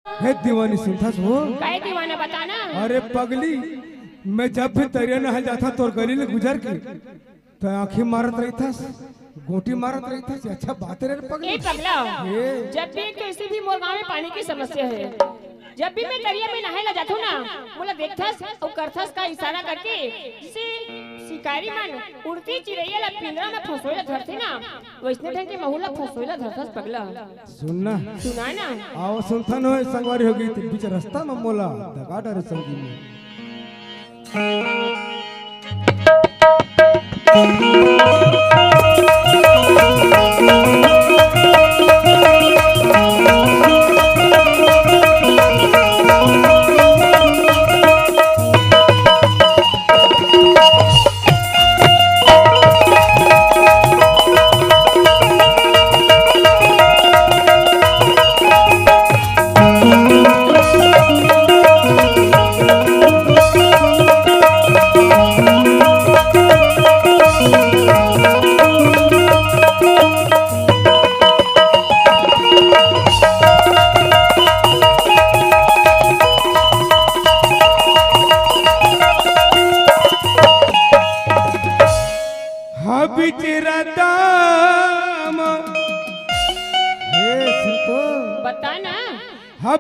है दीवानी सुनता हो? काय दीवाना बताना? अरे पगली, मैं जब भी तरिया नहा जाता तो गली में गुजर के तो आंखें मारत रही था, गोटी मारत रही था। अच्छा बात है रे पगली। ए पगला, जब भी कैसे भी मोर गांव में पानी की समस्या है, जब भी मैं दरिया में नहाए ला जाता हूँ ना, बोला देखथस और करथस का इशारा करके जिसे शिकारी मन उड़ती चिड़ैया ला पिंजरा में फंसोइला धरते ना, वैसने ढंग के महूला फंसोइला धरथस पगला। सुनना सुना ना, आओ सुनता न संगवारी हो गई तो बीच रास्ता में मोला दगा डरे संगी में।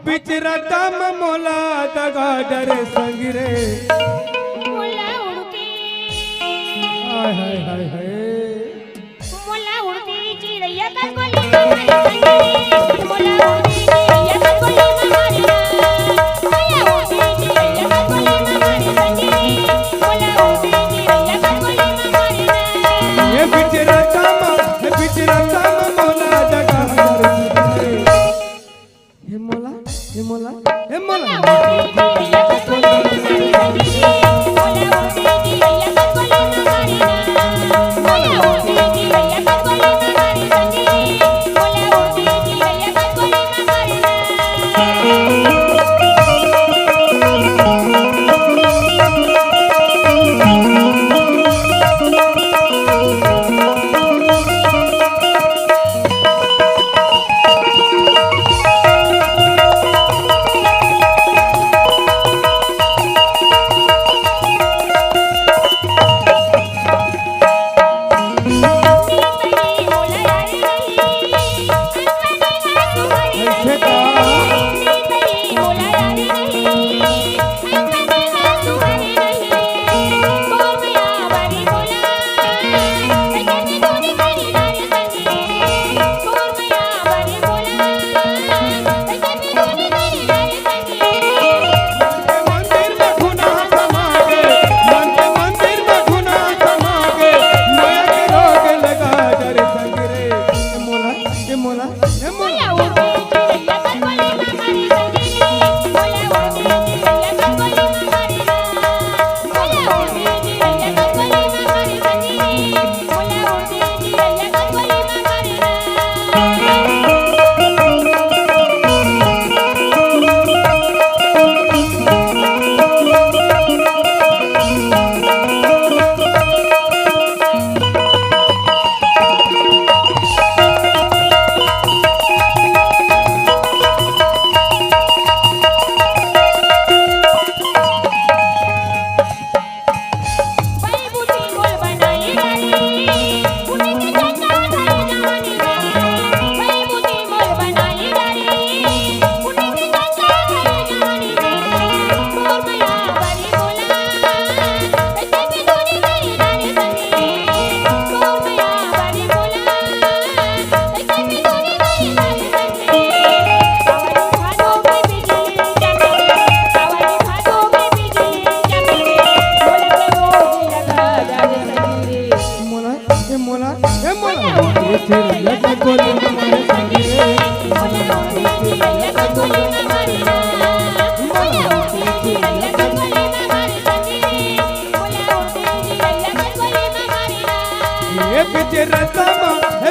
बिचरता मोला दगा डरे संगी रे, मोला उड़ती हाय हाय हाय हाय, मोला उड़ती चिड़ैया का गोली मारी संगी, मोला उड़ती चिड़ैया का गोली मारी, मोला उड़ती चिड़ैया का गोली मारी संगी, मोला उड़ती चिड़ैया का गोली मारी। ये बिचरता मोला दगा डरे संगी रे, हे मोला हे मोला हे मोला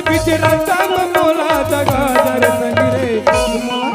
बिच रतम मोला दगा डरे संगी रे।